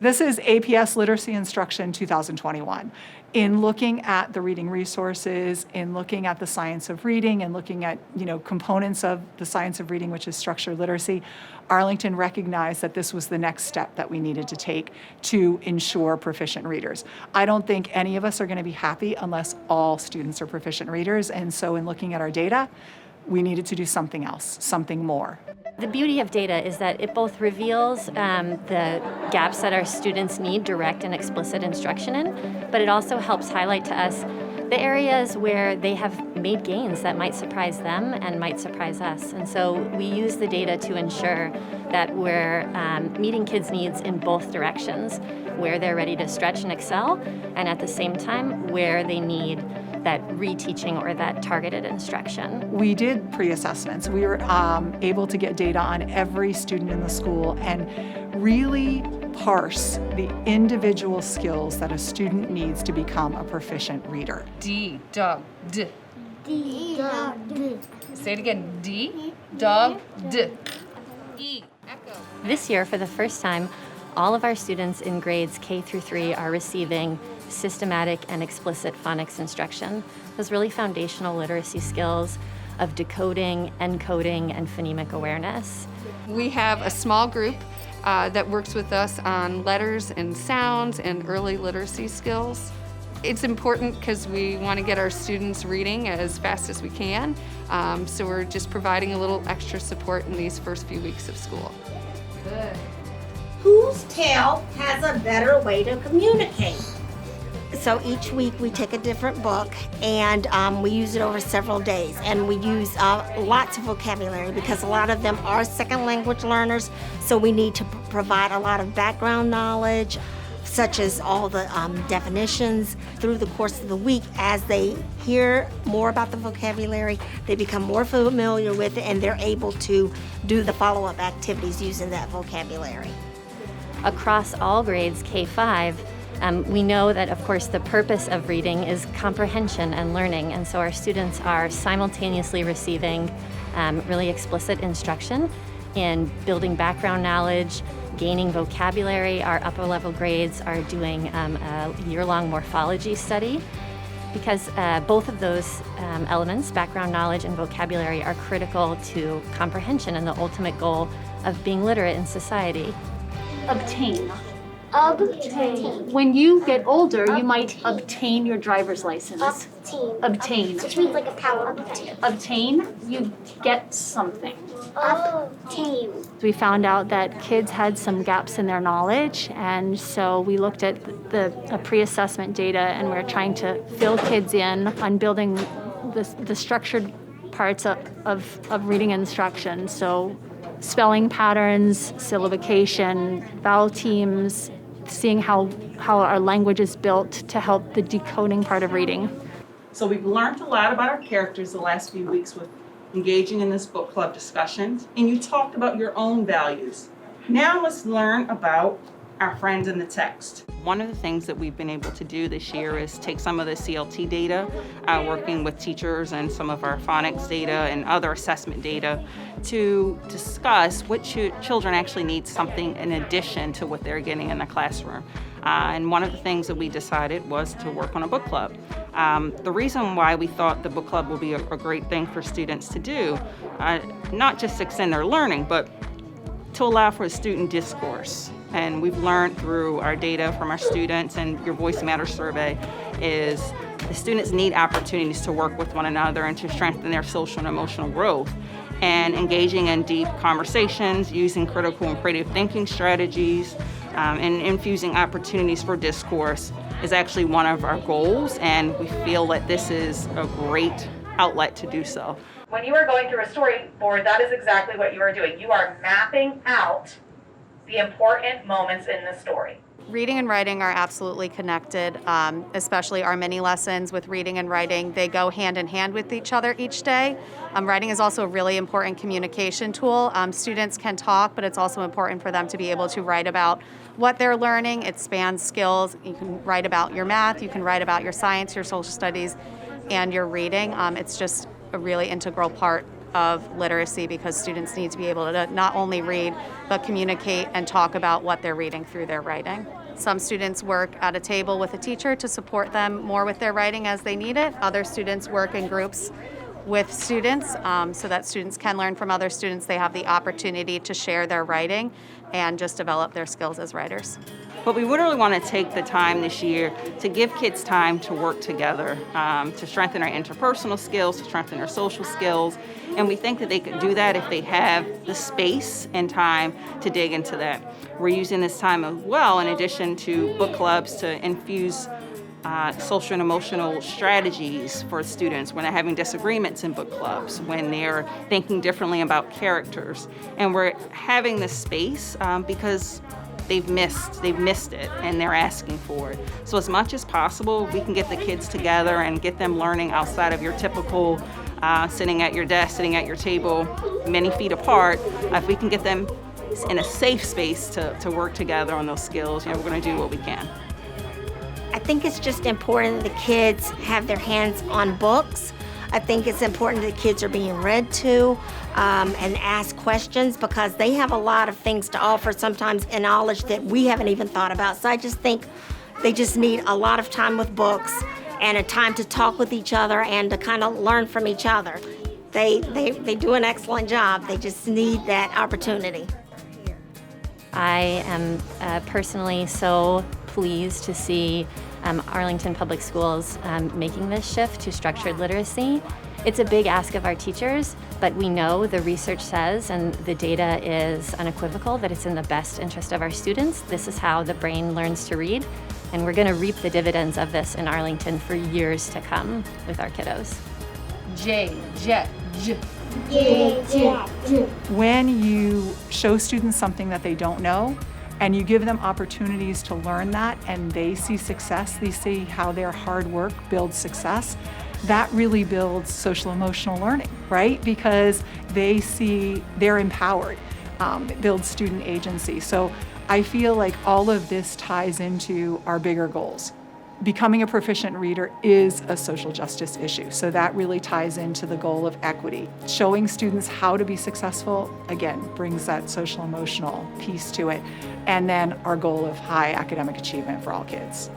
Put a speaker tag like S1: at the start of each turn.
S1: This is APS Literacy Instruction 2021. In looking at the reading resources, in looking at the science of reading, and looking at components of the science of reading, which is structured literacy, Arlington recognized that this was the next step that we needed to take to ensure proficient readers. I don't think any of us are going to be happy unless all students are proficient readers, and so in looking at our data, we needed to do something else, something more.
S2: The beauty of data is that it both reveals the gaps that our students need direct and explicit instruction in, but it also helps highlight to us the areas where they have made gains that might surprise them and might surprise us. And so we use the data to ensure that we're meeting kids' needs in both directions, where they're ready to stretch and excel, and at the same time where they need that reteaching or that targeted instruction.
S1: We did pre-assessments. We were able to get data on every student in the school and really parse the individual skills that a student needs to become a proficient reader.
S3: D, dog, D.
S4: D, dog, D.
S3: Say it again. D, dog, D. E, echo.
S2: This year, for the first time, all of our students in grades K through 3 are receiving systematic and explicit phonics instruction. Those really foundational literacy skills of decoding, encoding, and phonemic awareness.
S5: We have a small group that works with us on letters and sounds and early literacy skills. It's important because we want to get our students reading as fast as we can, so we're just providing a little extra support in these first few weeks of school.
S3: Good.
S4: Whose tale has a better way to communicate?
S6: So each week we take a different book and we use it over several days, and we use lots of vocabulary because a lot of them are second language learners, so we need to provide a lot of background knowledge, such as all the definitions. Through the course of the week, as they hear more about the vocabulary, they become more familiar with it, and they're able to do the follow-up activities using that vocabulary.
S2: Across all grades K-5, we know that, of course, the purpose of reading is comprehension and learning, and so our students are simultaneously receiving really explicit instruction in building background knowledge, gaining vocabulary. Our upper level grades are doing a year-long morphology study, because both of those elements, background knowledge and vocabulary, are critical to comprehension and the ultimate goal of being literate in society.
S7: Obtain.
S4: Obtain.
S7: When you get older, you might obtain your driver's license. Obtain.
S4: Which means like a power.
S7: Obtain, you get something.
S4: Obtain.
S7: We found out that kids had some gaps in their knowledge, and so we looked at the pre-assessment data, and we're trying to fill kids in on building the structured parts of reading instruction. So spelling patterns, syllabication, vowel teams, seeing how our language is built to help the decoding part of reading.
S8: So we've learned a lot about our characters the last few weeks with engaging in this book club discussions, and you talked about your own values. Now let's learn about our friends in the text. One of the things that we've been able to do this year is take some of the CLT data, working with teachers and some of our phonics data and other assessment data to discuss what children actually need something in addition to what they're getting in the classroom. And one of the things that we decided was to work on a book club. The reason why we thought the book club would be a great thing for students to do, not just to extend their learning, but to allow for student discourse. And we've learned through our data from our students and your Voice Matters survey is the students need opportunities to work with one another and to strengthen their social and emotional growth. And engaging in deep conversations, using critical and creative thinking strategies, and infusing opportunities for discourse is actually one of our goals, and we feel that this is a great outlet to do so.
S1: When you are going through a storyboard, that is exactly what you are doing. You are mapping out the important moments in the story.
S9: Reading and writing are absolutely connected, especially our mini lessons with reading and writing. They go hand in hand with each other each day. Writing is also a really important communication tool. Students can talk, but it's also important for them to be able to write about what they're learning. It spans skills. You can write about your math, you can write about your science, your social studies, and your reading. It's just a really integral part of literacy because students need to be able to not only read, but communicate and talk about what they're reading through their writing. Some students work at a table with a teacher to support them more with their writing as they need it. Other students work in groups with students so that students can learn from other students. They have the opportunity to share their writing and just develop their skills as writers.
S8: But we really want to take the time this year to give kids time to work together, to strengthen our interpersonal skills, to strengthen their social skills. And we think that they could do that if they have the space and time to dig into that. We're using this time as well, in addition to book clubs, to infuse social and emotional strategies for students when they're having disagreements in book clubs, when they're thinking differently about characters. And we're having this space because they've missed it and they're asking for it. So as much as possible, we can get the kids together and get them learning outside of your typical sitting at your desk, sitting at your table, many feet apart. If we can get them in a safe space to work together on those skills, we're going to do what we can.
S6: I think it's just important that the kids have their hands on books. I think it's important that kids are being read to and ask questions because they have a lot of things to offer sometimes in knowledge that we haven't even thought about. So I just think they just need a lot of time with books and a time to talk with each other and to kind of learn from each other. They do an excellent job. They just need that opportunity.
S2: I am personally so pleased to see Arlington Public Schools making this shift to structured literacy. It's a big ask of our teachers, but we know the research says, and the data is unequivocal, that it's in the best interest of our students. This is how the brain learns to read, and we're going to reap the dividends of this in Arlington for years to come with our kiddos.
S3: J, jet, j.
S1: When you show students something that they don't know, and you give them opportunities to learn that, and they see success, they see how their hard work builds success, that really builds social emotional learning, right? Because they see they're empowered. It builds student agency. So I feel like all of this ties into our bigger goals. Becoming a proficient reader is a social justice issue. So that really ties into the goal of equity. Showing students how to be successful, again, brings that social emotional piece to it. And then our goal of high academic achievement for all kids.